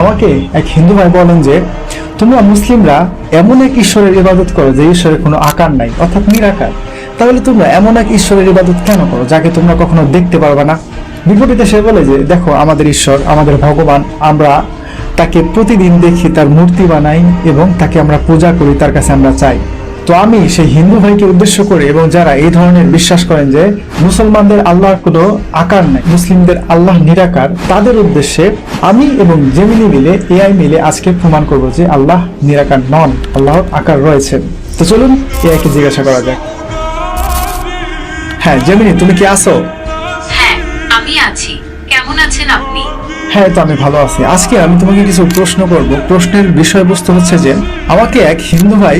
আমাকে এক হিন্দু ভাই বলেন যে তোমরা মুসলিমরা এমন এক ঈশ্বরের ইবাদত করো যে ঈশ্বরের কোনো আকার নাই, অর্থাৎ নিরাকার। তাহলে তোমরা এমন এক ঈশ্বরের ইবাদত কেন করো যাকে তোমরা কখনো দেখতে পারবে না? বিপরীতে সে বলে যে দেখো, আমাদের ঈশ্বর, আমাদের ভগবান, আমরা তাকে প্রতিদিন দেখি, তার মূর্তি বানাই এবং তাকে আমরা পূজা করি, তার কাছে আমরা চাই। তো আমি সেই হিন্দু ভাইকে উদ্দেশ্য করে এবং যারা এই ধরনের বিশ্বাস করেন যে মুসলমানদের আল্লাহর কোনো আকার নাই, মুসলিমদের আল্লাহ নিরাকার, তাদের উদ্দেশ্যে আমি এবং জেমিনি মিলে, এআই মিলে আজকে প্রমাণ করব যে আল্লাহ নিরাকার নন, আল্লাহর আকার রয়েছে। তো চলুন এআইকে জিজ্ঞাসা করা যাক। হ্যাঁ জেমিনি, তুমি কি আছো? হ্যাঁ, আমি আছি। কেমন আছেন আপনি? হ্যাঁ, তো আমি ভালো আছি। আজকে আমি তোমাকে কিছু প্রশ্ন করব। প্রশ্নের বিষয়বস্তু হচ্ছে যে আমাকে এক হিন্দু ভাই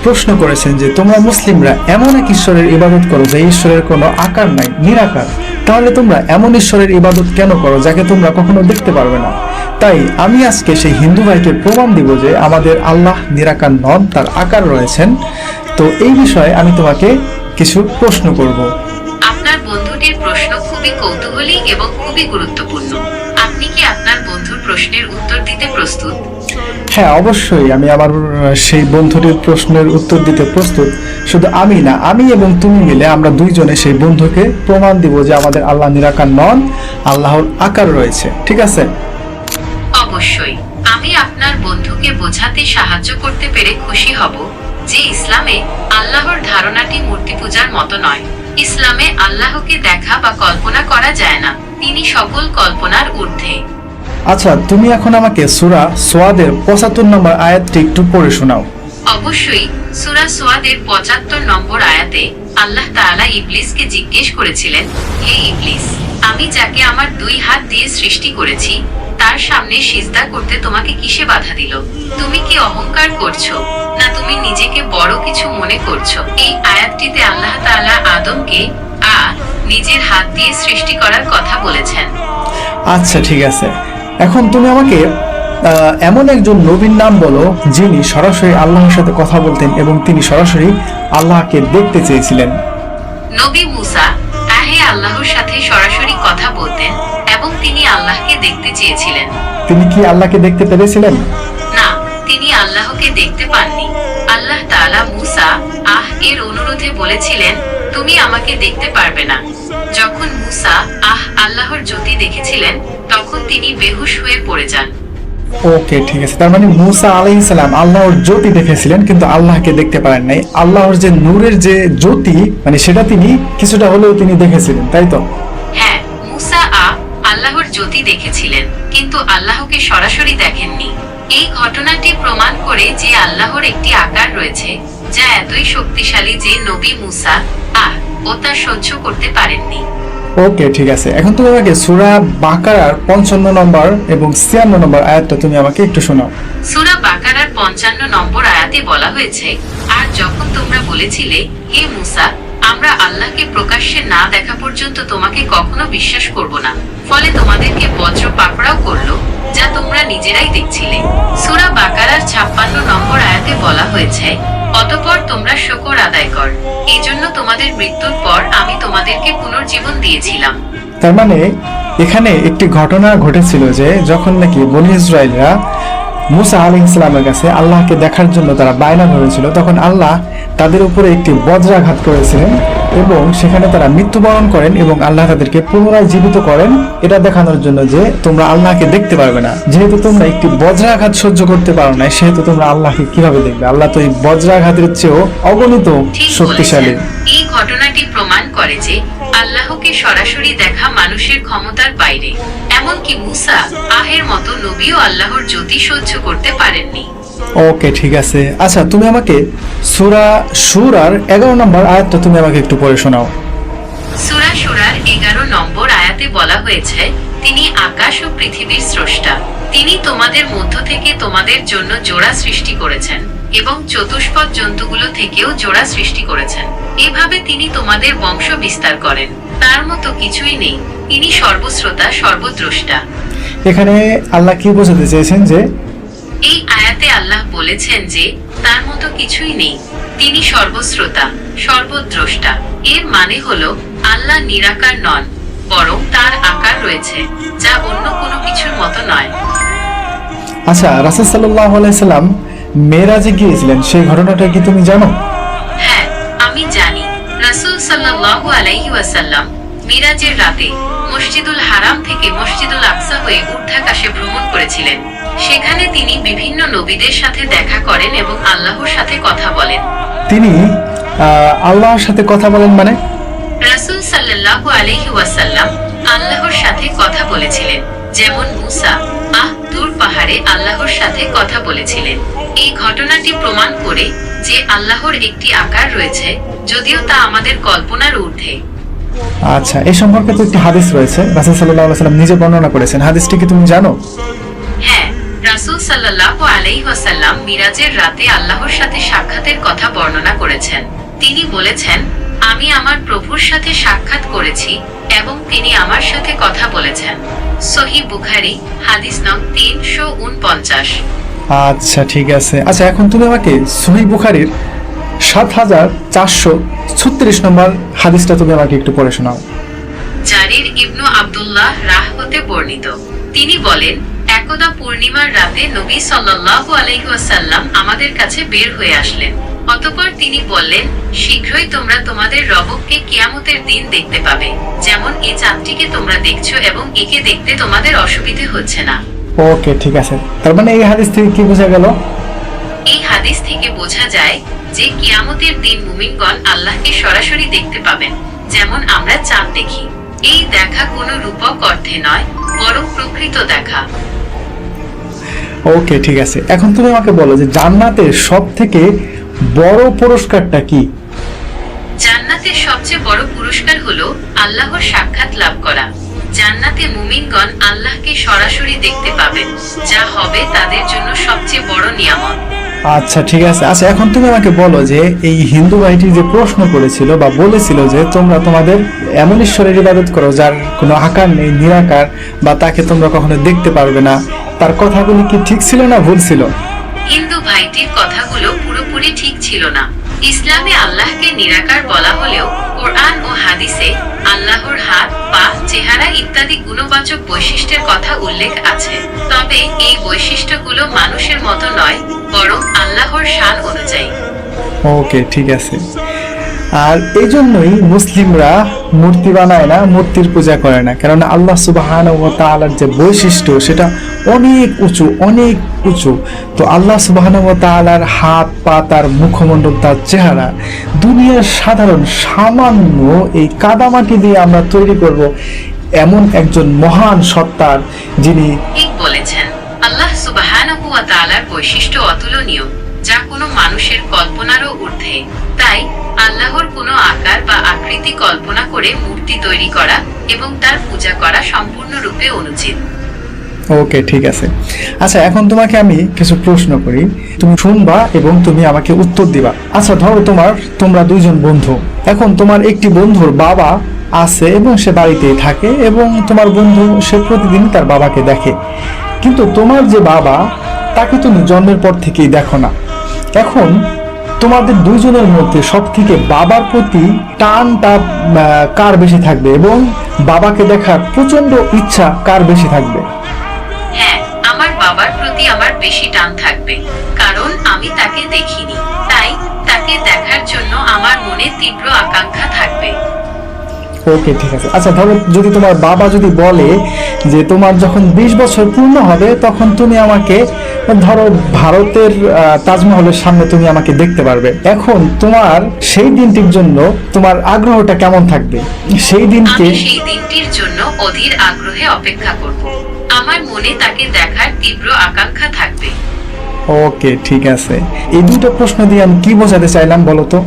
প্রশ্ন করেছেন যে তোমরা মুসলিমরা এমন এক ঈশ্বরের ইবাদত করো যে ঈশ্বরের কোনো আকার নাই, নিরাকার। তাহলে তোমরা এমন ঈশ্বরের ইবাদত কেন করো যাকে তোমরা কখনো দেখতে পারবে না? তাই আমি আজকে সেই হিন্দু ভাইকে প্রমাণ দিব যে আমাদের আল্লাহ নিরাকার নন, তার আকার রয়েছেন। তো এই বিষয়ে আমি তোমাকে কিছু প্রশ্ন করব। আপনার বন্ধুটির প্রশ্ন খুবই কৌতূহলী এবং খুবই গুরুত্বপূর্ণ। আপনি কি আপনার বন্ধুর প্রশ্নের উত্তর দিতে প্রস্তুত? হ্যাঁ, অবশ্যই আমি আমার সেই বন্ধুটির প্রশ্নের উত্তর দিতে প্রস্তুত। শুধু আমি না, আমি এবং তুমি মিলে আমরা দুইজনে সেই বন্ধুকে প্রমাণ দিব যে আমাদের আল্লাহ নিরাকার নন, আল্লাহর আকার রয়েছে। ঠিক আছে? অবশ্যই। আমি আপনার বন্ধুকে বোঝাতে সাহায্য করতে পেরে খুশি হব যে ইসলামে আল্লাহর ধারণাটি মূর্তি পূজার মতো নয়। ইসলামে আল্লাহকে দেখা বা কল্পনা করা যায় না, তিনি সকল কল্পনার ঊর্ধ্বে। আচ্ছা, তুমি এখন আমাকে সূরা সোয়াদের ৭৫ নম্বর আয়াতটি একটু পড়ে শোনাও। অবশ্যই। সূরা সোয়াদের ৭৫ নম্বর আয়াতে আল্লাহ তাআলা ইবলিসকে জিজ্ঞেস করেছিলেন, হে ইবলিস, আমি যাকে আমার ২ হাত দিয়ে সৃষ্টি করেছি তার সামনে সিজদা করতে তোমাকে কিসে বাধা দিল? তুমি কি অহংকার করছো, না তুমি নিজেকে বড় কিছু মনে করছো? এই আয়াতটিতে আল্লাহ তাআলা আদমকে নিজের হাত দিয়ে সৃষ্টি করার কথা বলেছেন। আচ্ছা, ঠিক আছে। এখন তুমি আমাকে এমন একজন নবীর নাম বলো যিনি সরাসরি আল্লাহর সাথে কথা বলতেন এবং তিনি সরাসরি আল্লাহকে দেখতে চেয়েছিলেন। নবী মুসা আল্লাহর সাথে সরাসরি কথা বলতেন এবং তিনি আল্লাহকে দেখতে চেয়েছিলেন। তিনি কি আল্লাহকে দেখতে পেরেছিলেন? না, তিনি আল্লাহকে দেখতে পাননি। আল্লাহ তাআলা মুসা এর অনুরোধে বলেছিলেন, তুমি আমাকে দেখতে পারবে না। যখন মুসা আল্লাহর জ্যোতি দেখেছিলেন তখন তিনি বেহুশ হয়ে পড়ে যান। ওকে, ঠিক আছে। তার মানে মুসা আলাইহিস সালাম আল্লাহর জ্যোতি দেখেছিলেন কিন্তু আল্লাহকে দেখতে পারেন নাই। আল্লাহর যে নূরের যে জ্যোতি, মানে সেটা তিনি কিছুটা হলেও তিনি দেখেছিলেন, তাই তো? হ্যাঁ, মুসা আল্লাহর জ্যোতি দেখেছিলেন কিন্তু আল্লাহকে সরাসরি দেখেননি। এই ঘটনাটি প্রমাণ করে যে আল্লাহর একটি আকার রয়েছে যা এতই শক্তিশালী যে নবী মুসা ও তা সহ্য করতে পারেননি। ওকে, ঠিক আছে। এখন তুমি আমাকে সূরা বাকারার ৫৫ নম্বর এবং ৫৬ নম্বর আয়াতটা তুমি আমাকে একটু শোনাও। সূরা বাকারার ৫৫ নম্বর আয়াতে বলা হয়েছে, আর যখন তোমরা বলেছিলে, হে মুসা, আমরা আল্লাহকে প্রকাশ্যে না দেখা পর্যন্ত তোমাকে কখনো বিশ্বাস করব না, ফলে তোমাদেরকে বজ্র পাকড়াও করলো যা তোমরা নিজেরাই দেখছিলে। সূরা বাকারার ৫৬ নম্বর আয়াতে বলা হয়েছে, অতঃপর তোমরা শুকর আদায় কর, এজন্য তোমাদের মৃত্যুর পর আমি তোমাদেরকে পুনর্জীবন দিয়েছিলাম। তার মানে এখানে একটি ঘটনা ঘটেছিল যে যখন নাকি বনী ইসরাইলরা মুসা আলাইহিস সালামের কাছে আল্লাহকে দেখার জন্য তারা বায়না ধরেছিল, তখন আল্লাহ তাদের উপরে একটি বজ্রাঘাত করেছিলেন এবং সেখানে তারা মৃত্যুবরণ করেন এবং আল্লাহ তাদেরকে পুনরায় জীবিত করেন, এটা দেখানোর জন্য যে তোমরা আল্লাহকে দেখতে পারবে না। যেহেতু তোমরা একটি বজ্রাঘাত সহ্য করতে পারো না, সেহেতু তোমরা আল্লাহকে কিভাবে দেখবে? আল্লাহ তো এই বজ্রাঘাতের চেয়েও অগণিত শক্তিশালী। এই ঘটনাটি প্রমাণ করে যে আল্লাহকে সরাসরি দেখা মানুষের ক্ষমতার বাইরে। এমনকি মুসা এর মতো নবীও আল্লাহর জ্যোতি সহ্য করতে পারেননি। ওকে, ঠিক আছে। আচ্ছা, তুমি আমাকে সূরা শুরার ১১ নম্বর আয়াতটা তুমি আমাকে একটু পড়ে শোনাও। সূরা শুরার ১১ নম্বর আয়াতে বলা হয়েছে, তিনি আকাশ ও পৃথিবীর স্রষ্টা। তিনি তোমাদের মধ্য থেকে তোমাদের জন্য জোড়া সৃষ্টি করেছেন এবং চতুষ্পদ জন্তুগুলো থেকেও জোড়া সৃষ্টি করেছেন। এভাবে তিনি তোমাদের বংশ বিস্তার করেন। তার মতো কিছুই নেই, তিনি সর্বশ্রোতা, সর্বদ্রষ্টা। এখানে আল্লাহ কি বোঝাতে চেয়েছেন? যে এই আয়াতে আল্লাহ বলেছেন যে তার মতো কিছুই নেই, তিনি সর্বশ্রোতা, সর্বদ্রষ্টা। এর মানে হলো আল্লাহ নিরাকার নন, বরং তার আকার রয়েছে যা অন্য কোনো কিছুর মতো নয়। আচ্ছা, রাসূল সাল্লাল্লাহু আলাইহি সাল্লাম মেরাজে গিয়েছিলেন, সেই ঘটনাটা কি তুমি জানো? হ্যাঁ, আমি জানি। রাসূল সাল্লাল্লাহু আলাইহি ওয়াসাল্লাম মিরাজের রাতে মসজিদুল হারাম থেকে মসজিদুল আকসা হয়ে ঊর্ধ্বাকাশে ভ্রমণ করেছিলেন। সেখানে তিনি বিভিন্ন নবীদের সাথে দেখা করেন এবং আল্লাহর সাথে কথা বলেন। তিনি আল্লাহর সাথে কথা বলেন মানে? রাসূল সাল্লাল্লাহু আলাইহি ওয়াসাল্লাম আল্লাহর সাথে কথা বলেছিলেন, যেমন মুসা তুর পাহাড়ে আল্লাহর সাথে কথা বলেছিলেন। এই ঘটনাটি প্রমাণ করে যে আল্লাহর একটি আকার রয়েছে, যদিও তা আমাদের কল্পনার ঊর্ধ্বে। আচ্ছা, এই সম্পর্কে তো একটি হাদিস রয়েছে, রাসূল সাল্লাল্লাহু আলাইহি সাল্লাম নিজে বর্ণনা করেছেন। হাদিসটি কি তুমি জানো? হ্যাঁ, রাসূল সাল্লাল্লাহু আলাইহি ওয়াসাল্লাম মিরাজের রাতে আল্লাহর সাথে সাক্ষাতের কথা বর্ণনা করেছেন। তিনি বলেছেন, আমি আমার প্রভুর সাথে সাক্ষাৎ করেছি এবং তিনি আমার সাথে কথা বলেছেন। সহিহ বুখারী, হাদিস নং 349। আচ্ছা, ঠিক আছে। আচ্ছা, এখন তুমি আমাকে সহিহ বুখারীর ৭৪36 নম্বর হাদিসটা তুমি আমাকে একটু পড়ে শোনাও। জারির ইবনু আব্দুল্লাহ রাহ হতে বর্ণিত, তিনি বলেন, একদা পূর্ণিমার রাতে নবী সাল্লাল্লাহু আলাইহি ওয়াসাল্লাম আমাদের কাছে বের হয়ে আসলেন। অতঃপর তিনি বললেন, শীঘ্রই তোমরা তোমাদের রবকে কিয়ামতের দিন দেখতে পাবে, যেমন এই চাঁদটিকে তোমরা দেখছো এবং একে দেখতে তোমাদের অসুবিধে হচ্ছে না। ওকে, ঠিক আছে। তার মানে এই হাদিস থেকে কি বোঝা গেল? এই হাদিস থেকে বোঝা যায় যে কিয়ামতের দিন মুমিনগণ আল্লাহকে সরাসরি দেখতে পাবেন, যেমন আমরা চাঁদ দেখি। এই দেখা কোনো রূপক অর্থে নয়, বরং প্রকৃত দেখা। ওকে, ঠিক আছে। এখন তুমি আমাকে বলো যে জান্নাতের সবথেকে বড় পুরস্কারটা কি? জান্নাতের সবচেয়ে বড় পুরস্কার হলো আল্লাহর সাক্ষাৎ লাভ করা। জান্নাতে মুমিনগণ আল্লাহকে সরাসরি দেখতে পাবেন, যা হবে তাদের জন্য সবচেয়ে বড় নিয়ামত। আচ্ছা, ঠিক আছে। আচ্ছা, এখন তুমি আমাকে বলো যে এই হিন্দু ভাইটি যে প্রশ্ন করেছিল বা বলেছিল যে তোমরা তোমাদের এমন ঈশ্বরের ইবাদত করো যার কোনো আকার নেই, নিরাকার, বা তাকে তোমরা কখনো দেখতে পারবে না, তার কথাগুলি কি ঠিক ছিল না ভুল ছিল? হিন্দু ভাইটির কথাগুলো পুরোপুরি ঠিক ছিল না। ইসলামে আল্লাহকে নিরাকার বলা হলেও কোরআন ও হাদিসে আল্লাহর হাত, পা, চেহারা ইত্যাদি গুণবাচক বৈশিষ্ট্যের কথা উল্লেখ আছে। তবে এই বৈশিষ্ট্যগুলো মানুষের মতো নয়, বরং আল্লাহর শান অনুযায়ী। ওকে, ঠিক আছে। আর এই জন্যই মুসলিমরা মূর্তি বানায় না, মূর্তির পূজা করে না, কারণ আল্লাহ সুবহানাহু ওয়া তাআলার যে বৈশিষ্ট্য সেটা অনেক উঁচু, অনেক উঁচু। তো আল্লাহ সুবহানাহু ওয়া তাআলার হাত, পা, তার মুখমণ্ডল, তার চেহারা দুনিয়ার সাধারণ সামান্য এই কাদামাটি দিয়ে আমরা তৈরি করব এমন একজন মহান সত্তার, যিনি ঠিক বলেছেন। আল্লাহ সুবহানাহু ওয়া তাআলার বৈশিষ্ট্য অতুলনীয়, যা কোনো মানুষের কল্পনারও ঊর্ধ্বে। তাই আল্লাহর কোনো আকার বা আকৃতি কল্পনা করে মূর্তি তৈরি করা এবং তার পূজা করা সম্পূর্ণরূপে অনুচিত। ওকে, ঠিক আছে। আচ্ছা, এখন তোমাকে আমি কিছু প্রশ্ন করি, তুমি শুনবা এবং তুমি আমাকে উত্তর দিবা। আচ্ছা, ধরো তোমরা দুইজন বন্ধু। এখন তোমার একটি বন্ধুর বাবা আছে এবং সে বাড়িতেই থাকে, এবং তোমার বন্ধু সে প্রতিদিন তার বাবাকে দেখে, কিন্তু তোমার যে বাবা তাকে তুমি জন্মের পর থেকেই দেখো না। এখন তোমাদের দুইজনের মধ্যে সব থেকে বাবার প্রতি টানটা কার বেশি থাকবে, এবং বাবাকে দেখার প্রচন্ড ইচ্ছা কার বেশি থাকবে? হ্যাঁ, আমার বাবার প্রতি আমার বেশি টান থাকবে, কারণ আমি তাকে দেখিনি, তাই তাকে দেখার জন্য আমার মনে তীব্র আকাঙ্ক্ষা থাকবে। ওকে, ঠিক আছে। আচ্ছা, ধরো যদি তোমার বাবা যদি বলে যে তোমার যখন 20 বছর পূর্ণ হবে তখন তুমি আমাকে, ধরো ভারতের তাজমহলের সামনে তুমি আমাকে দেখতে পারবে, এখন তোমার সেই দিনটির জন্য তোমার আগ্রহটা কেমন থাকবে? সেই দিনকে আমি সেই দিনটির জন্য অধীর আগ্রহে অপেক্ষা করব। আমার মনে তাকে দেখার তীব্র আকাঙ্ক্ষা থাকবে। ওকে, ঠিক আছে। এই দুটো প্রশ্ন দিয়ে আমি কি বোঝাতে চাইলাম বলো তো?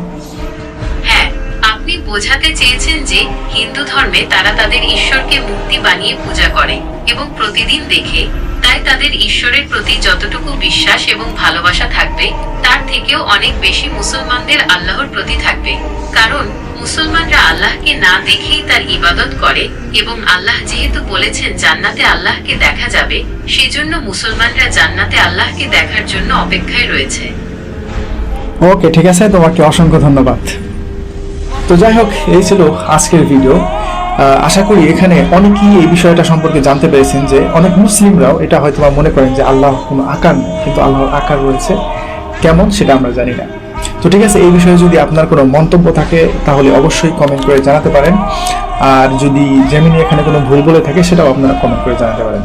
হ্যাঁ, আপনি বোঝাতে চেয়েছেন যে হিন্দু ধর্মে তারা তাদের ঈশ্বরকে মূর্তি বানিয়ে পূজা করে এবং প্রতিদিন দেখে, তাই তাদের ঈশ্বরের প্রতি যতটুকু বিশ্বাস এবং ভালোবাসা থাকবে তার থেকেও অনেক বেশি মুসলমানদের আল্লাহর প্রতি থাকবে, কারণ মুসলমানরা আল্লাহকে না দেখেই তার ইবাদত করে, এবং আল্লাহ যেহেতু বলেছেন জান্নাতে আল্লাহকে দেখা যাবে, সেজন্য মুসলমানরা জান্নাতে আল্লাহকে দেখার জন্য অপেক্ষায় রয়েছে। ওকে, ঠিক আছে, তোমাকে অসংখ্য ধন্যবাদ। তো যাই হোক, এই ছিল আজকের ভিডিও। আশা করি এখানে অনেকেই এই বিষয়টা সম্পর্কে জানতে পেরেছেন যে অনেক মুসলিমরাও এটা হয়তো মনে করেন যে আল্লাহ কোনো আকার নেই, কিন্তু আল্লাহর আকার রয়েছে, কেমন সেটা আমরা জানি না। তো ঠিক আছে, এই বিষয়ে যদি আপনার কোনো মন্তব্য থাকে তাহলে অবশ্যই কমেন্ট করে জানাতে পারেন, আর যদি জেমিনি এখানে কোনো ভুল বলে থাকে সেটাও আপনারা কমেন্ট করে জানাতে পারেন।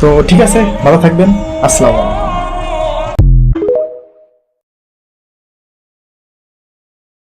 তো ঠিক আছে, ভালো থাকবেন, আসসালামু আলাইকুম।